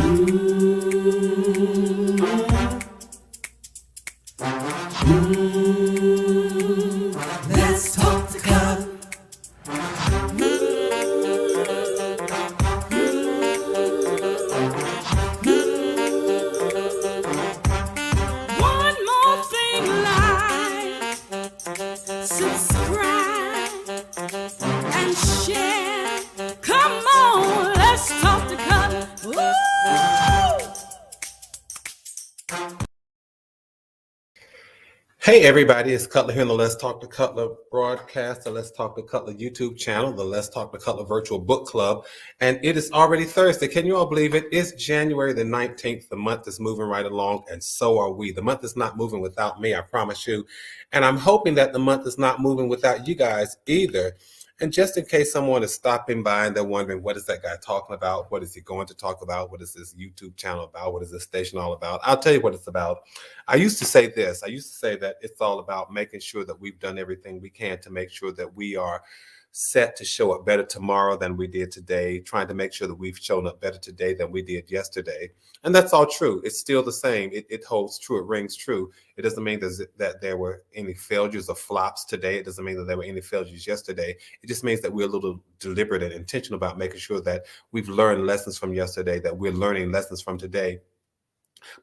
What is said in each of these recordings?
Let's talk to God. One more thing, like, subscribe, and share. Come on, let's talk to God. Woo! Hey everybody, it's Cutler here on the Let's Talk to Cutler broadcast, the Let's Talk to Cutler YouTube channel, the Let's Talk to Cutler virtual book club, and it is already Thursday. Can you all believe it? It's January the 19th. The month is moving right along, and so are we. The month is not moving without me, I promise you, and I'm hoping that the month is not moving without you guys either. And just in case someone is stopping by and they're wondering, what is that guy talking about? What is he going to talk about? What is this YouTube channel about? What is this station all about? I'll tell you what it's about. I used to say this. I used to say that it's all about making sure that we've done everything we can to make sure that we are set to show up better tomorrow than we did today, trying to make sure that we've shown up better today than we did yesterday. And that's all true. It's still the same. It holds true. It rings true. It doesn't mean that there were any failures or flops today. It doesn't mean that there were any failures yesterday. It just means that we're a little deliberate and intentional about making sure that we've learned lessons from yesterday, that we're learning lessons from today.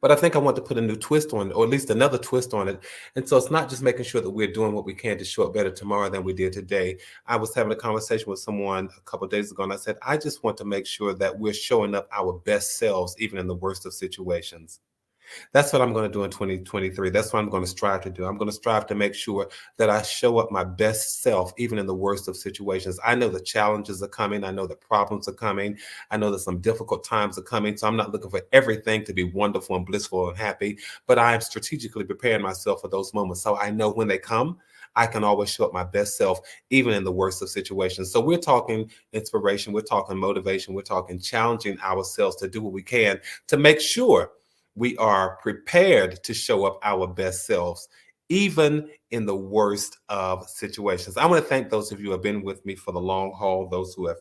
But I think I want to put a new twist on it, or at least another twist on it. And so it's not just making sure that we're doing what we can to show up better tomorrow than we did today. I was having a conversation with someone a couple of days ago, and I said, I just want to make sure that we're showing up our best selves, even in the worst of situations. That's what I'm going to do in 2023. That's what I'm going to strive to do. I'm going to strive to make sure that I show up my best self, even in the worst of situations. I know the challenges are coming. I know the problems are coming. I know that some difficult times are coming. So I'm not looking for everything to be wonderful and blissful and happy, but I am strategically preparing myself for those moments. So I know when they come, I can always show up my best self, even in the worst of situations. So we're talking inspiration. We're talking motivation. We're talking challenging ourselves to do what we can to make sure we are prepared to show up our best selves, even in the worst of situations. I want to thank those of you who have been with me for the long haul, those who have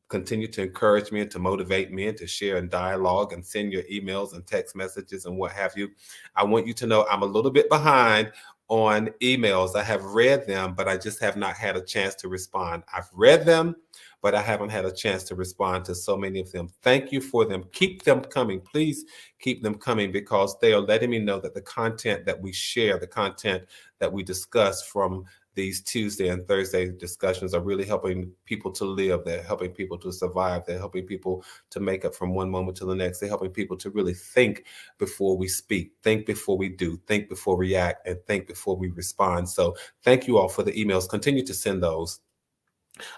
continued to encourage me and to motivate me and to share in dialogue and send your emails and text messages and what have you. I want you to know I'm a little bit behind on emails. I have read them, but I just have not had a chance to respond. I've read them, but I haven't had a chance to respond to so many of them. Thank you for them. Keep them coming. Please keep them coming, because they are letting me know that the content that we share, the content that we discuss from these Tuesday and Thursday discussions, are really helping people to live. They're helping people to survive. They're helping people to make up from one moment to the next. They're helping people to really think before we speak, think before we do, think before we react, and think before we respond. So thank you all for the emails. Continue to send those.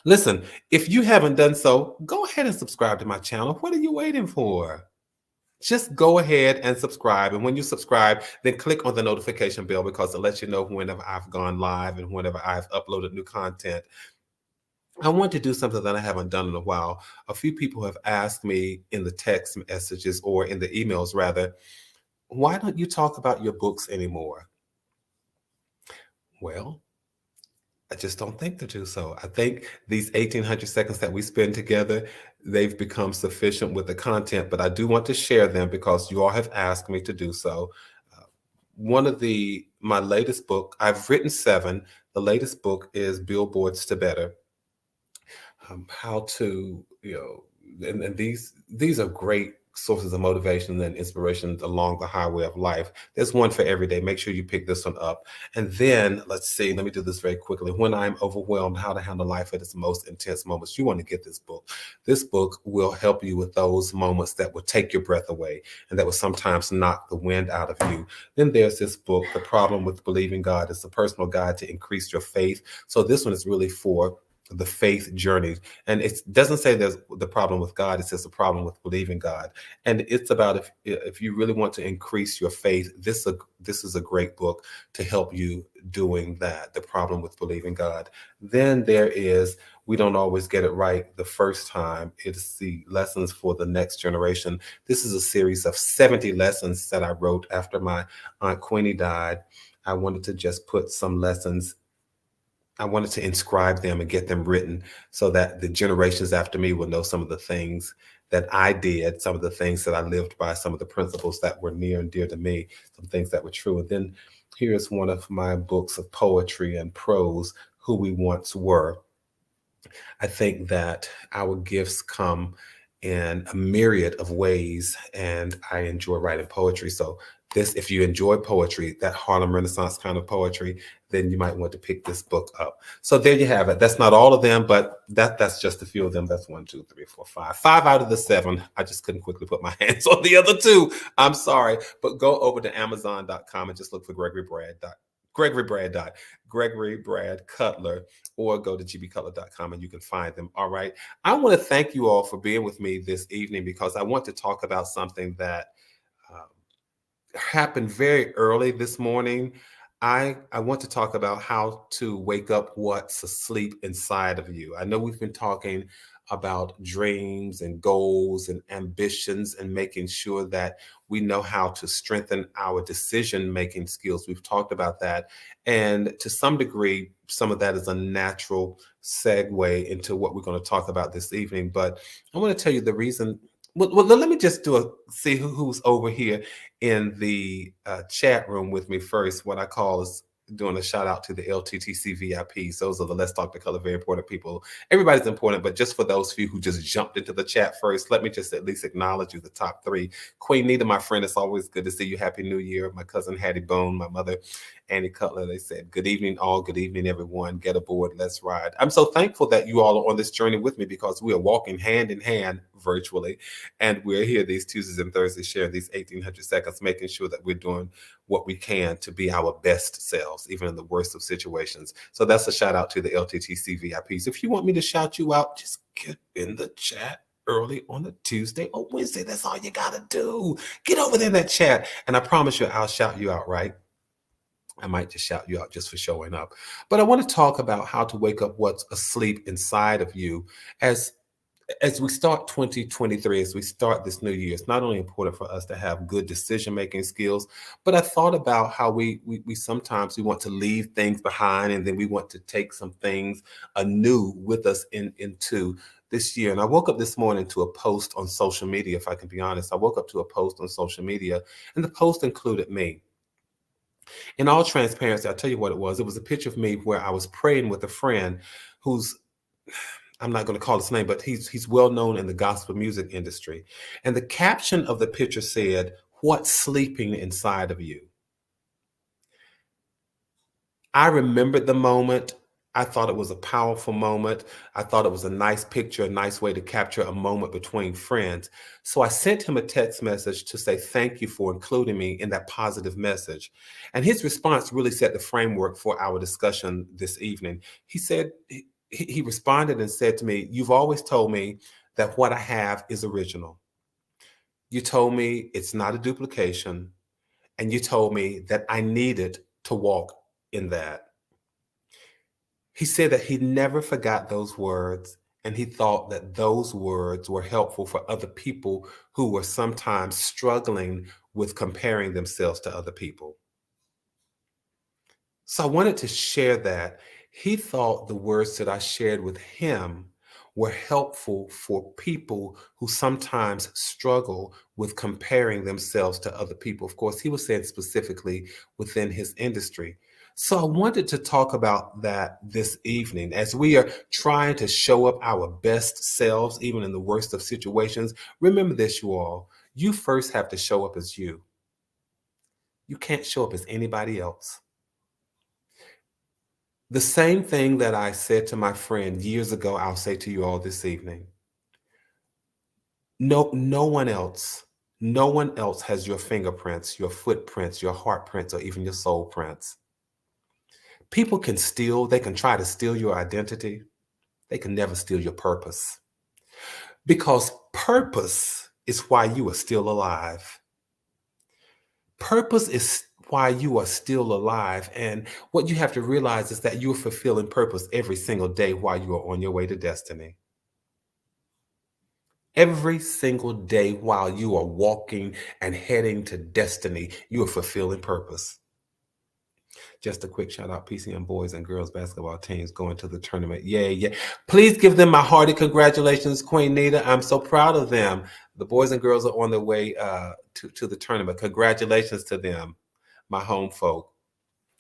Listen, if you haven't done so, go ahead and subscribe to my channel. What are you waiting for? Just go ahead and subscribe. And when you subscribe, then click on the notification bell, because it lets you know whenever I've gone live and whenever I've uploaded new content. I want to do something that I haven't done in a while. A few people have asked me in the text messages, or in the emails rather, why don't you talk about your books anymore? Well, I just don't think to do so. I think these 1,800 seconds that we spend together, they've become sufficient with the content, but I do want to share them because you all have asked me to do so. My latest book, I've written 7. The latest book is Billboards to Better. How to, and these are great sources of motivation and inspiration along the highway of life. There's one for every day. Make sure you pick this one up. And then let me do this very quickly. When I'm overwhelmed, how to handle life at its most intense moments. You want to get this book. This book will help you with those moments that will take your breath away and that will sometimes knock the wind out of you. Then there's this book, The Problem with Believing God. It's a personal guide to increase your faith. So this one is really for the faith journey. And it doesn't say there's the problem with God. It says the problem with believing God. And it's about if you really want to increase your faith, this is a great book to help you doing that, The Problem with Believing God. Then there is We Don't Always Get It Right the First Time. It's the Lessons for the Next Generation. This is a series of 70 lessons that I wrote after my Aunt Queenie died. I wanted to just put some lessons I wanted to inscribe them and get them written so that the generations after me will know some of the things that I did, some of the things that I lived by, some of the principles that were near and dear to me, some things that were true. And then here's one of my books of poetry and prose, Who We Once Were. I think that our gifts come in a myriad of ways, and I enjoy writing poetry. So, this, if you enjoy poetry, that Harlem Renaissance kind of poetry, then you might want to pick this book up. So there you have it. That's not all of them, but that's just a few of them. That's one, two, three, four, five. Five out of the seven. I just couldn't quickly put my hands on the other two. I'm sorry, but go over to Amazon.com and just look for Gregory Brad. Gregory Brad Cutler, or go to gbcutler.com and you can find them. All right. I want to thank you all for being with me this evening because I want to talk about something that um, happened very early this morning. I want to talk about how to wake up what's asleep inside of you. I know we've been talking about dreams and goals and ambitions and making sure that we know how to strengthen our decision making skills. We've talked about that. And to some degree, some of that is a natural segue into what we're going to talk about this evening. But I want to tell you the reason. Well, let me just see who's over here in the chat room with me first. What I call is doing a shout out to the LTTC VIPs. Those are the Let's Talk the Color, very important people. Everybody's important, but just for those of you who just jumped into the chat first, let me just at least acknowledge you, the top three. Queen Nita, my friend, it's always good to see you. Happy New Year. My cousin Hattie Bone, my mother Annie Cutler, they said, good evening, all. Good evening, everyone. Get aboard. Let's ride. I'm so thankful that you all are on this journey with me because we are walking hand in hand virtually. And we're here these Tuesdays and Thursdays sharing these 1,800 seconds, making sure that we're doing what we can to be our best selves, even in the worst of situations. So that's a shout out to the LTTC VIPs. If you want me to shout you out, just get in the chat early on a Tuesday or Wednesday. That's all you got to do. Get over there in that chat. And I promise you, I'll shout you out, right? I might just shout you out just for showing up. But I want to talk about how to wake up what's asleep inside of you as we start 2023, as we start this new year. It's not only important for us to have good decision making skills, but I thought about how we sometimes we want to leave things behind, and then we want to take some things anew with us into this year. And I woke up this morning to a post on social media. If I can be honest, I woke up to a post on social media, and the post included me. In all transparency, I'll tell you what it was. It was a picture of me where I was praying with a friend who's, I'm not going to call his name, but he's well known in the gospel music industry. And the caption of the picture said, "What's sleeping inside of you?" I remembered the moment. I thought it was a powerful moment. I thought it was a nice picture, a nice way to capture a moment between friends. So I sent him a text message to say thank you for including me in that positive message. And his response really set the framework for our discussion this evening. He said, he responded and said to me, "You've always told me that what I have is original. You told me it's not a duplication. And you told me that I needed to walk in that." He said that he never forgot those words, and he thought that those words were helpful for other people who were sometimes struggling with comparing themselves to other people. So I wanted to share that. He thought the words that I shared with him were helpful for people who sometimes struggle with comparing themselves to other people. Of course, he was saying specifically within his industry. So I wanted to talk about that this evening as we are trying to show up our best selves, even in the worst of situations. Remember this, you all. You first have to show up as you. You can't show up as anybody else. The same thing that I said to my friend years ago, I'll say to you all this evening. No one else has your fingerprints, your footprints, your heart prints, or even your soul prints. People can steal, they can try to steal your identity. They can never steal your purpose. Because purpose is why you are still alive. Purpose is why you are still alive. And what you have to realize is that you're fulfilling purpose every single day while you are on your way to destiny. Every single day while you are walking and heading to destiny, you are fulfilling purpose. Just a quick shout out, PCM boys and girls basketball teams going to the tournament. Yeah, yeah. Please give them my hearty congratulations, Queen Nita. I'm so proud of them. The boys and girls are on their way to the tournament. Congratulations to them, my home folk.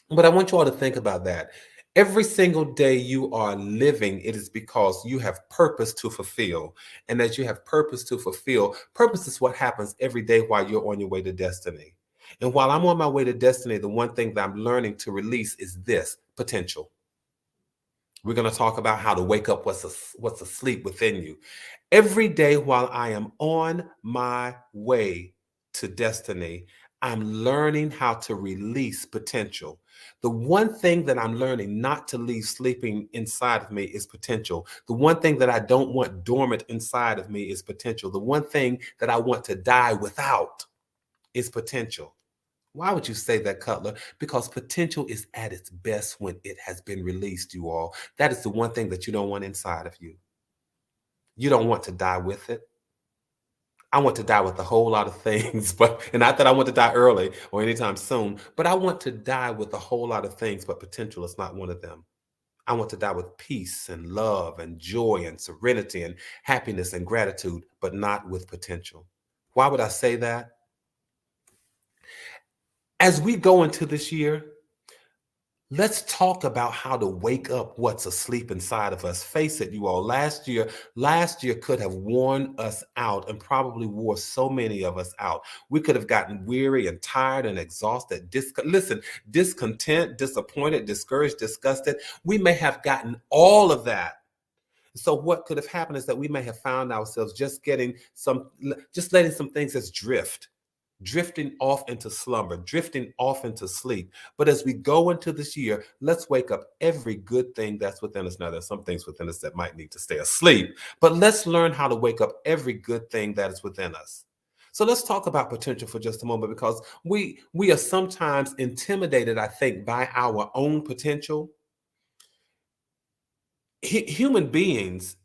But I want you all to think about that. Every single day you are living, it is because you have purpose to fulfill. And as you have purpose to fulfill, purpose is what happens every day while you're on your way to destiny. And while I'm on my way to destiny, the one thing that I'm learning to release is this potential. We're going to talk about how to wake up what's asleep within you. Every day while I am on my way to destiny, I'm learning how to release potential. The one thing that I'm learning not to leave sleeping inside of me is potential. The one thing that I don't want dormant inside of me is potential. The one thing that I want to die without is potential. Why would you say that, Cutler? Because potential is at its best when it has been released, you all. That is the one thing that you don't want inside of you. You don't want to die with it. I want to die with a whole lot of things, but and not that I want to die early or anytime soon, but I want to die with a whole lot of things, but potential is not one of them. I want to die with peace and love and joy and serenity and happiness and gratitude, but not with potential. Why would I say that? As we go into this year, let's talk about how to wake up what's asleep inside of us. Face it, you all, last year could have worn us out and probably wore so many of us out. We could have gotten weary and tired and exhausted, discontent, disappointed, discouraged, disgusted. We may have gotten all of that. So what could have happened is that we may have found ourselves just letting some things just drifting off into slumber, drifting off into sleep. But as we go into this year, let's wake up every good thing that's within us. Now, there's some things within us that might need to stay asleep, but let's learn how to wake up every good thing that is within us. So let's talk about potential for just a moment, because we are sometimes intimidated, I think, by our own potential. Human beings,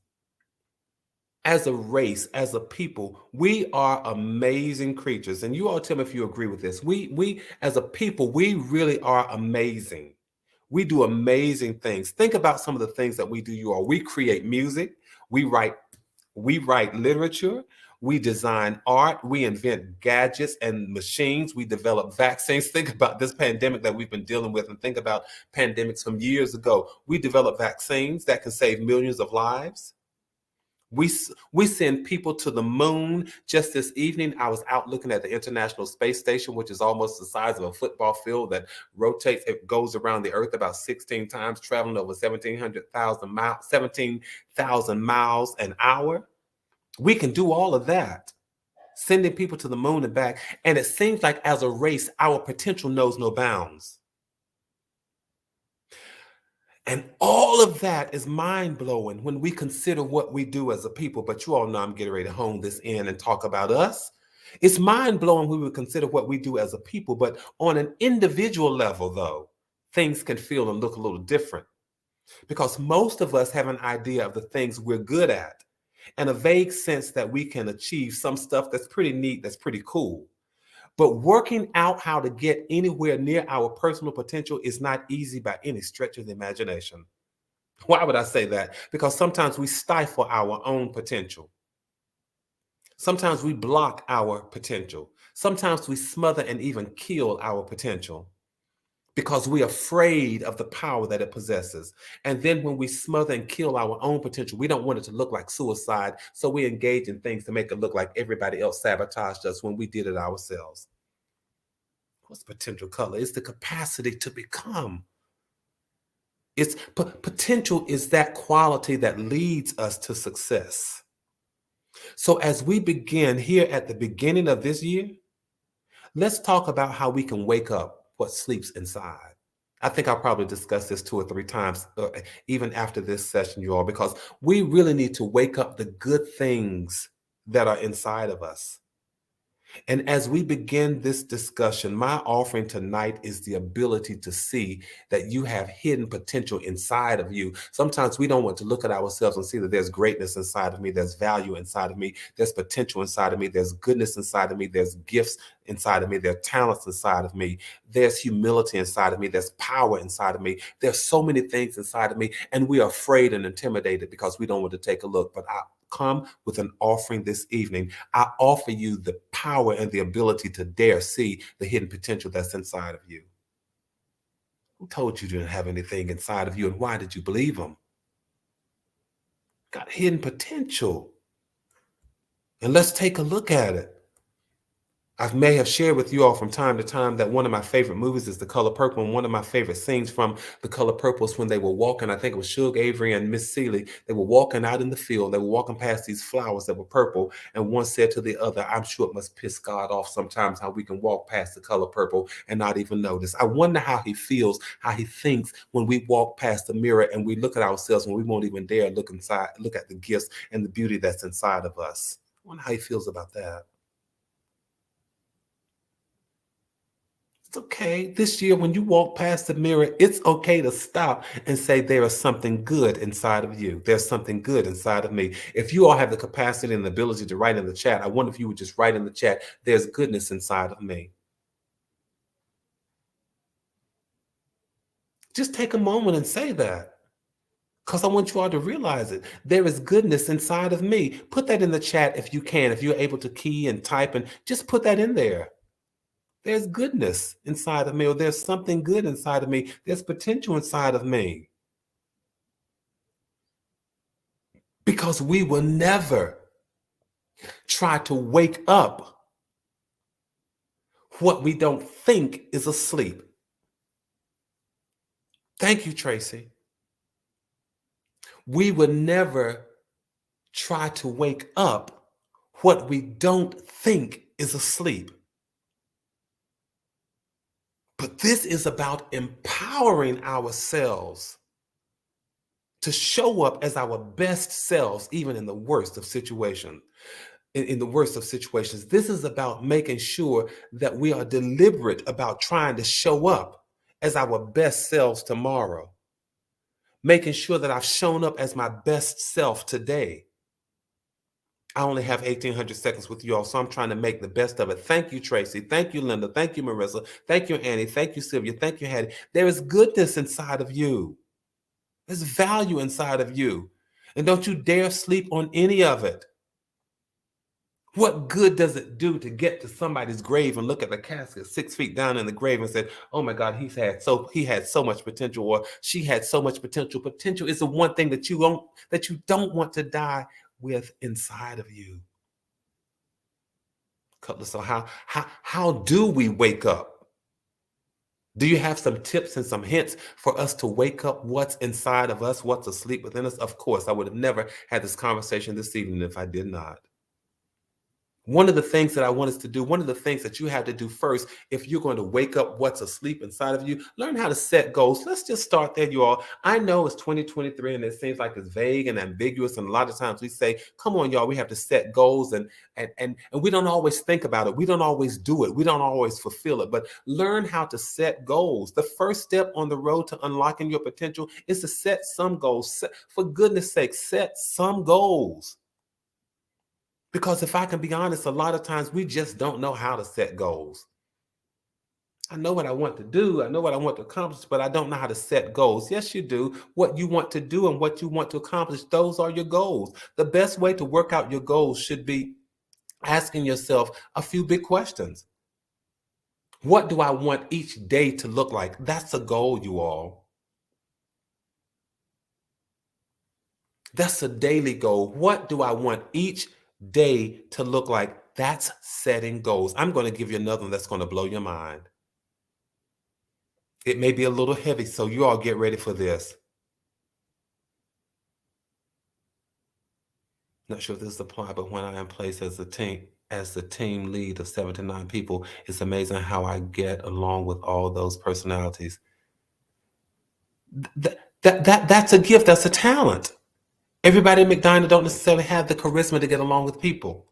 as a race, as a people, we are amazing creatures. And you all tell me if you agree with this. We as a people, we really are amazing. We do amazing things. Think about some of the things that we do, you all. We create music, we write literature, we design art, we invent gadgets and machines, we develop vaccines. Think about this pandemic that we've been dealing with, and think about pandemics from years ago. We develop vaccines that can save millions of lives. We send people to the moon. Just this evening, I was out looking at the International Space Station, which is almost the size of a football field that rotates. It goes around the Earth about 16 times, traveling over 17,000 miles an hour. We can do all of that, sending people to the moon and back. And it seems like as a race, our potential knows no bounds. And all of that is mind-blowing when we consider what we do as a people. But you all know I'm getting ready to hone this in and talk about us. It's mind-blowing when we consider what we do as a people. But on an individual level, though, things can feel and look a little different, because most of us have an idea of the things we're good at and a vague sense that we can achieve some stuff that's pretty neat, that's pretty cool. But working out how to get anywhere near our personal potential is not easy by any stretch of the imagination. Why would I say that? Because sometimes we stifle our own potential. Sometimes we block our potential. Sometimes we smother and even kill our potential because we're afraid of the power that it possesses. And then when we smother and kill our own potential, we don't want it to look like suicide. So we engage in things to make it look like everybody else sabotaged us when we did it ourselves. What's potential, Color? It's the capacity to become. Potential is that quality that leads us to success. So as we begin here at the beginning of this year, let's talk about how we can wake up what sleeps inside. I think I'll probably discuss this 2 or 3 times, even after this session, you all, because we really need to wake up the good things that are inside of us. And as we begin this discussion, my offering tonight is the ability to see that you have hidden potential inside of you. Sometimes we don't want to look at ourselves and see that there's greatness inside of me, there's value inside of me, there's potential inside of me, there's goodness inside of me, there's gifts inside of me, there are talents inside of me, there's humility inside of me, there's power inside of me. There's so many things inside of me, and we are afraid and intimidated because we don't want to take a look. But I come with an offering this evening. I offer you the power and the ability to dare see the hidden potential that's inside of you. Who told you didn't have anything inside of you, and why did you believe them? Got hidden potential. And let's take a look at it. I may have shared with you all from time to time that one of my favorite movies is The Color Purple, and one of my favorite scenes from The Color Purple is when they were walking, I think it was Suge Avery and Miss Celie, they were walking out in the field, they were walking past these flowers that were purple, and one said to the other, I'm sure it must piss God off sometimes how we can walk past the color purple and not even notice. I wonder how he feels, how he thinks when we walk past the mirror and we look at ourselves when we won't even dare look inside, look at the gifts and the beauty that's inside of us. I wonder how he feels about that. It's okay. This year, when you walk past the mirror, it's okay to stop and say, there is something good inside of you. There's something good inside of me. If you all have the capacity and the ability to write in the chat, I wonder if you would just write in the chat, there's goodness inside of me. Just take a moment and say that, because I want you all to realize it. There is goodness inside of me. Put that in the chat if you can, if you're able to key and type, and just put that in there. There's goodness inside of me, or there's something good inside of me. There's potential inside of me. Because we will never try to wake up what we don't think is asleep. Thank you, Tracy. We would never try to wake up what we don't think is asleep. But this is about empowering ourselves to show up as our best selves, even in the worst of situations. In the worst of situations, this is about making sure that we are deliberate about trying to show up as our best selves tomorrow. Making sure that I've shown up as my best self today. I only have 1,800 seconds with you all, so I'm trying to make the best of it. Thank you, Tracy. Thank you, Linda. Thank you, Marissa. Thank you, Annie. Thank you, Sylvia. Thank you, Hattie. There is goodness inside of you. There's value inside of you. And don't you dare sleep on any of it. What good does it do to get to somebody's grave and look at the casket 6 feet down in the grave and say, oh my God, he had so much potential, or she had so much potential. Potential is the one thing that you don't want to die with inside of you. So how do we wake up? Do you have some tips and some hints for us to wake up what's inside of us, what's asleep within us? Of course, I would have never had this conversation this evening if I did not. One of the things that I want us to do, one of the things that you have to do first, if you're going to wake up what's asleep inside of you, learn how to set goals. Let's just start there, you all. I know it's 2023 and it seems like it's vague and ambiguous. And a lot of times we say, come on, y'all, we have to set goals, and we don't always think about it. We don't always do it. We don't always fulfill it, but learn how to set goals. The first step on the road to unlocking your potential is to set some goals. For goodness sake, set some goals. Because if I can be honest, a lot of times we just don't know how to set goals. I know what I want to do. I know what I want to accomplish, but I don't know how to set goals. Yes, you do. What you want to do and what you want to accomplish, those are your goals. The best way to work out your goals should be asking yourself a few big questions. What do I want each day to look like? That's a goal, you all. That's a daily goal. What do I want each day to look like? That's setting goals. I'm going to give you another one that's going to blow your mind. It may be a little heavy, so you all get ready for this. Not sure if this applies, but when I am placed as the team lead of 7 to 9 people, it's amazing how I get along with all those personalities. That's a gift. That's a talent. Everybody at McDonald's don't necessarily have the charisma to get along with people.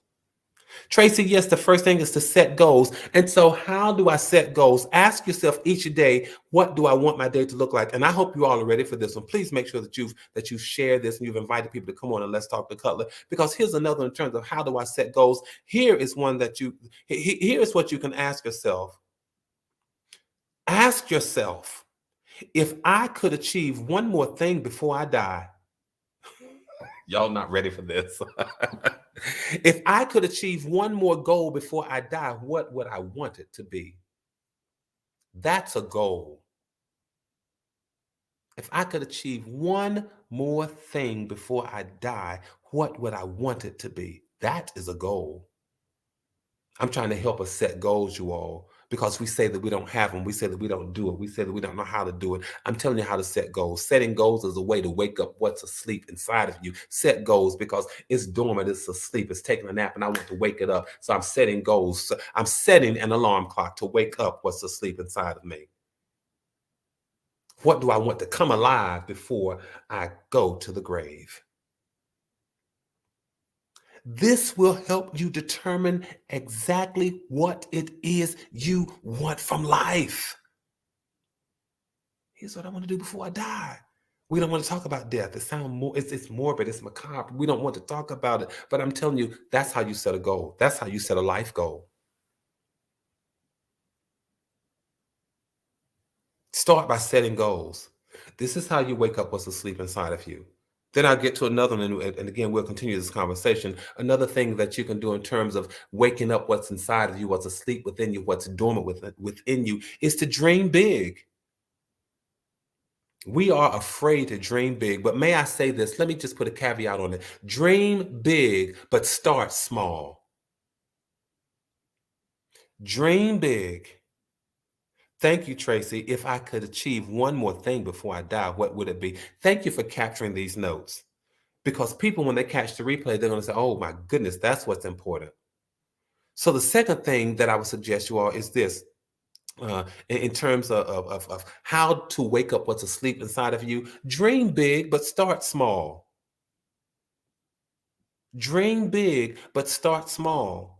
Tracy, yes, the first thing is to set goals. And so, how do I set goals? Ask yourself each day, what do I want my day to look like? And I hope you all are ready for this one. Please make sure that you share this and you've invited people to come on and let's talk to Cutler. Because here's another in terms of how do I set goals. Here is one that here's what you can ask yourself. Ask yourself, if I could achieve one more thing before I die. Y'all not ready for this. If I could achieve one more goal before I die, what would I want it to be? That's a goal. If I could achieve one more thing before I die, what would I want it to be? That is a goal. I'm trying to help us set goals, you all, because we say that we don't have them. We say that we don't do it. We say that we don't know how to do it. I'm telling you how to set goals. Setting goals is a way to wake up what's asleep inside of you. Set goals because it's dormant, it's asleep, it's taking a nap, and I want to wake it up. So I'm setting goals. So I'm setting an alarm clock to wake up what's asleep inside of me. What do I want to come alive before I go to the grave? This will help you determine exactly what it is you want from life. Here's what I want to do before I die. We don't want to talk about death. It sounds it's morbid, it's macabre. We don't want to talk about it. But I'm telling you, that's how you set a goal. That's how you set a life goal. Start by setting goals. This is how you wake up what's asleep inside of you. Then I'll get to another one, and again, we'll continue this conversation. Another thing that you can do in terms of waking up what's inside of you, what's asleep within you, what's dormant within you, is to dream big. We are afraid to dream big, but may I say this? Let me just put a caveat on it. Dream big, but start small. Dream big. Thank you, Tracy. If I could achieve one more thing before I die, what would it be? Thank you for capturing these notes. Because people, when they catch the replay, they're going to say, oh my goodness, that's what's important. So the second thing that I would suggest you all is this. In terms of how to wake up what's asleep inside of you, dream big, but start small. Dream big, but start small.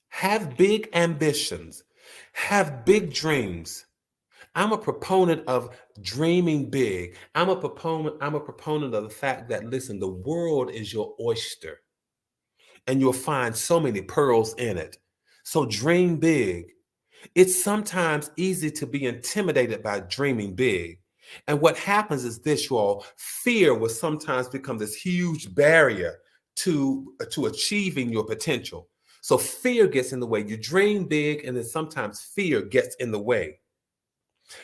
Have big ambitions. Have big dreams. I'm a proponent of dreaming big. I'm a proponent of the fact that, listen, the world is your oyster and you'll find so many pearls in it. So dream big. It's sometimes easy to be intimidated by dreaming big. And what happens is this, you all, fear will sometimes become this huge barrier to achieving your potential. So fear gets in the way. You dream big, and then sometimes fear gets in the way.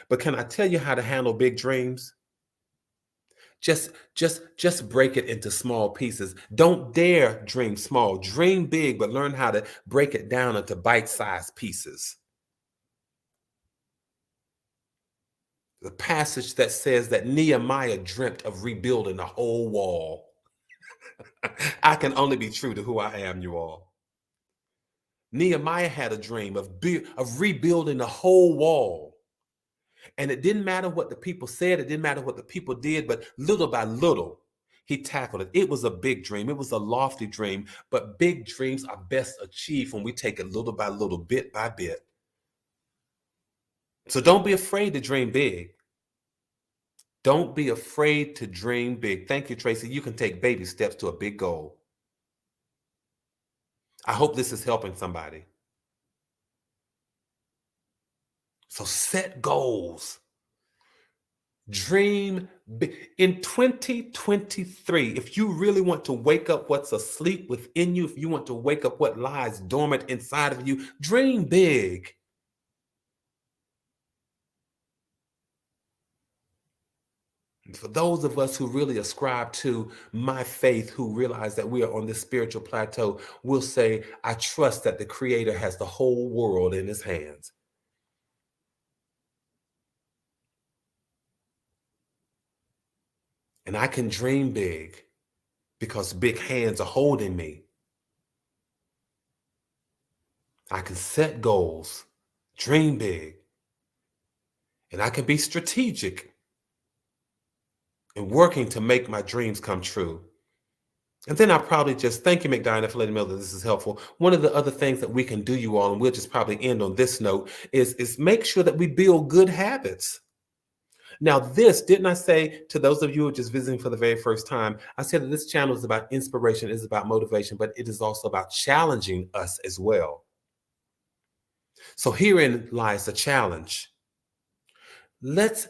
But can I tell you how to handle big dreams? Just break it into small pieces. Don't dare dream small. Dream big, but learn how to break it down into bite-sized pieces. The passage that says that Nehemiah dreamt of rebuilding the whole wall. I can only be true to who I am, you all. Nehemiah had a dream of rebuilding the whole wall. And it didn't matter what the people said, it didn't matter what the people did, but little by little, he tackled it. It was a big dream. It was a lofty dream, but big dreams are best achieved when we take it little by little, bit by bit. So don't be afraid to dream big. Don't be afraid to dream big. Thank you, Tracy. You can take baby steps to a big goal. I hope this is helping somebody. So set goals. Dream big. In 2023, if you really want to wake up what's asleep within you, if you want to wake up what lies dormant inside of you, dream big. And for those of us who really ascribe to my faith, who realize that we are on this spiritual plateau, we'll say, I trust that the Creator has the whole world in his hands. And I can dream big because big hands are holding me. I can set goals, dream big, and I can be strategic in working to make my dreams come true. And then I'll probably just thank you, McDonald, for letting me know that this is helpful. One of the other things that we can do, you all, and we'll just probably end on this note, is make sure that we build good habits. Now, this, didn't I say to those of you who are just visiting for the very first time, I said that this channel is about inspiration, is about motivation, but it is also about challenging us as well. So herein lies the challenge. Let's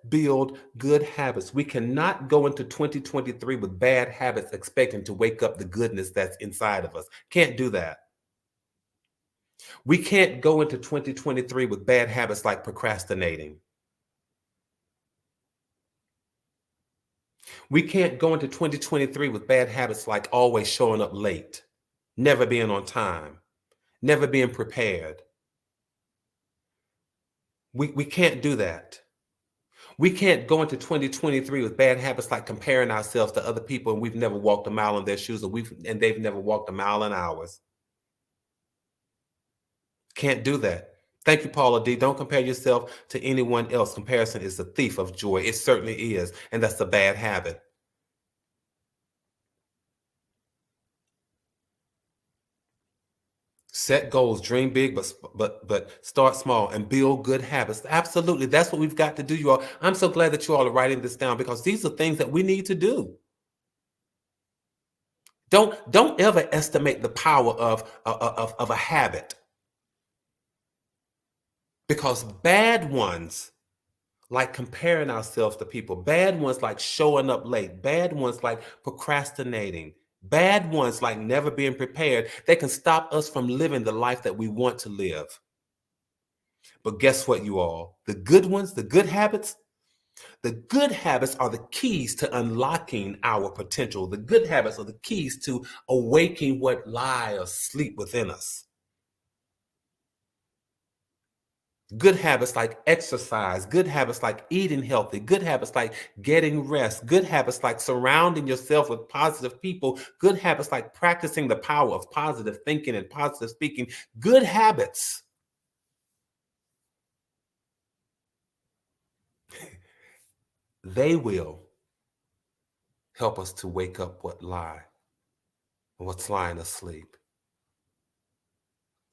build good habits. We cannot go into 2023 with bad habits expecting to wake up the goodness that's inside of us. Can't do that. We can't go into 2023 with bad habits like procrastinating. We can't go into 2023 with bad habits like always showing up late, never being on time, never being prepared. We can't do that. We can't go into 2023 with bad habits like comparing ourselves to other people and we've never walked a mile in their shoes, and they've never walked a mile in ours. Can't do that. Thank you, Paula D. Don't compare yourself to anyone else. Comparison is the thief of joy. It certainly is, and that's a bad habit. Set goals, dream big, but start small and build good habits. Absolutely. That's what we've got to do, you all. I'm so glad that you all are writing this down because these are things that we need to do. Don't ever estimate the power of a habit, because bad ones like comparing ourselves to people, bad ones like showing up late, bad ones like procrastinating, bad ones like never being prepared, they can stop us from living the life that we want to live. But guess what, you all? The good ones, the good habits are the keys to unlocking our potential. The good habits are the keys to awaking what lies asleep within us. Good habits like exercise, good habits like eating healthy, good habits like getting rest, good habits like surrounding yourself with positive people, good habits like practicing the power of positive thinking and positive speaking, good habits. They will help us to wake up what's lying asleep.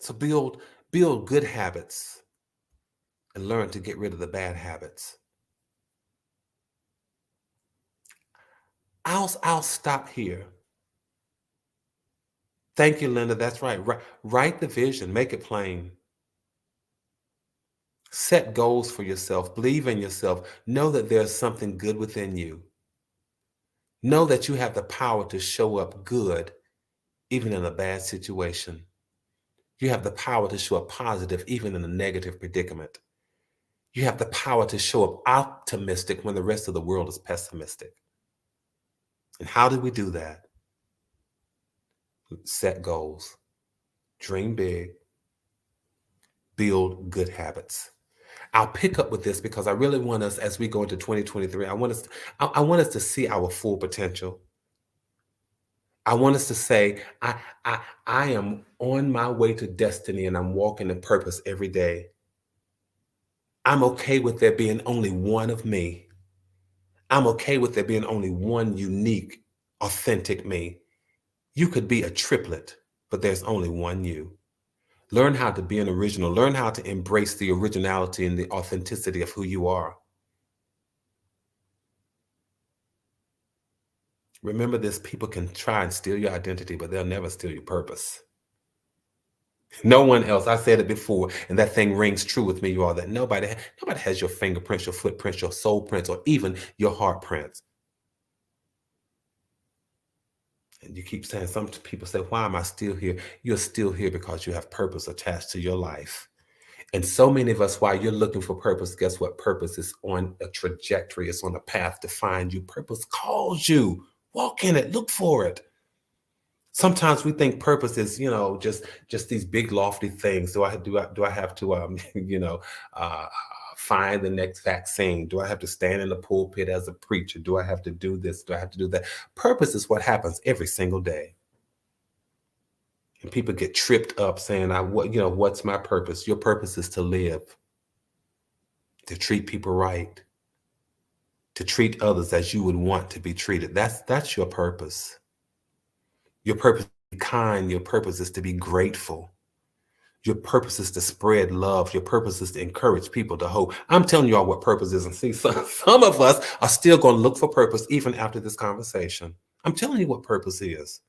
So build good habits and learn to get rid of the bad habits. I'll stop here. Thank you, Linda. That's right. Write the vision, make it plain. Set goals for yourself. Believe in yourself. Know that there's something good within you. Know that you have the power to show up good, even in a bad situation. You have the power to show up positive, even in a negative predicament. You have the power to show up optimistic when the rest of the world is pessimistic. And how do we do that? Set goals, dream big, build good habits. I'll pick up with this because I really want us, as we go into 2023, I want us to see our full potential. I want us to say, I am on my way to destiny and I'm walking in purpose every day. I'm okay with there being only one of me. I'm okay with there being only one unique, authentic me. You could be a triplet, but there's only one you. Learn how to be an original. Learn how to embrace the originality and the authenticity of who you are. Remember this, people can try and steal your identity, but they'll never steal your purpose. No one else. I said it before, and that thing rings true with me, you all, that nobody has your fingerprints, your footprints, your soul prints, or even your heart prints. And you keep saying, some people say, why am I still here? You're still here because you have purpose attached to your life. And so many of us, while you're looking for purpose, guess what? Purpose is on a trajectory. It's on a path to find you. Purpose calls you. Walk in it. Look for it. Sometimes we think purpose is, just these big lofty things. Do I have to, find the next vaccine? Do I have to stand in the pulpit as a preacher? Do I have to do this? Do I have to do that? Purpose is what happens every single day. And people get tripped up saying, what's my purpose? Your purpose is to live, to treat people right, to treat others as you would want to be treated. That's your purpose. Your purpose is to be kind. Your purpose is to be grateful. Your purpose is to spread love. Your purpose is to encourage people to hope. I'm telling you all what purpose is. And see, some of us are still going to look for purpose even after this conversation. I'm telling you what purpose is.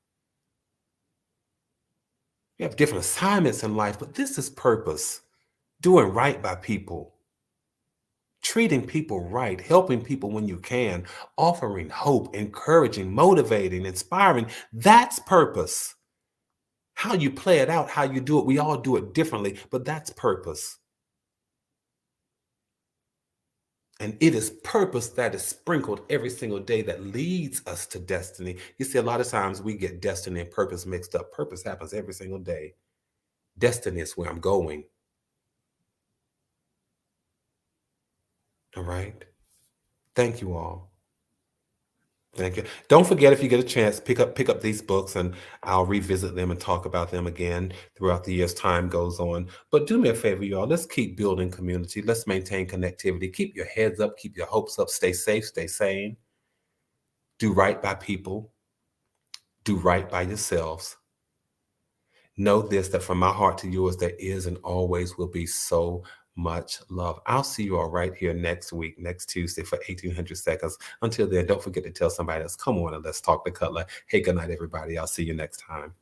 You have different assignments in life, but this is purpose. Doing right by people. Treating people right, helping people when you can, offering hope, encouraging, motivating, inspiring. That's purpose. How you play it out, how you do it, we all do it differently, but that's purpose. And it is purpose that is sprinkled every single day that leads us to destiny. You see, a lot of times we get destiny and purpose mixed up. Purpose happens every single day. Destiny is where I'm going. All right. Thank you all. Thank you. Don't forget, if you get a chance, pick up these books, and I'll revisit them and talk about them again throughout the year as time goes on. But do me a favor, y'all. Let's keep building community. Let's maintain connectivity. Keep your heads up. Keep your hopes up. Stay safe. Stay sane. Do right by people. Do right by yourselves. Know this, that from my heart to yours, there is and always will be so much love. I'll see you all right here next week, next Tuesday for 1800 seconds. Until then, don't forget to tell somebody else, come on and let's talk to Cutler. Hey, good night, everybody. I'll see you next time.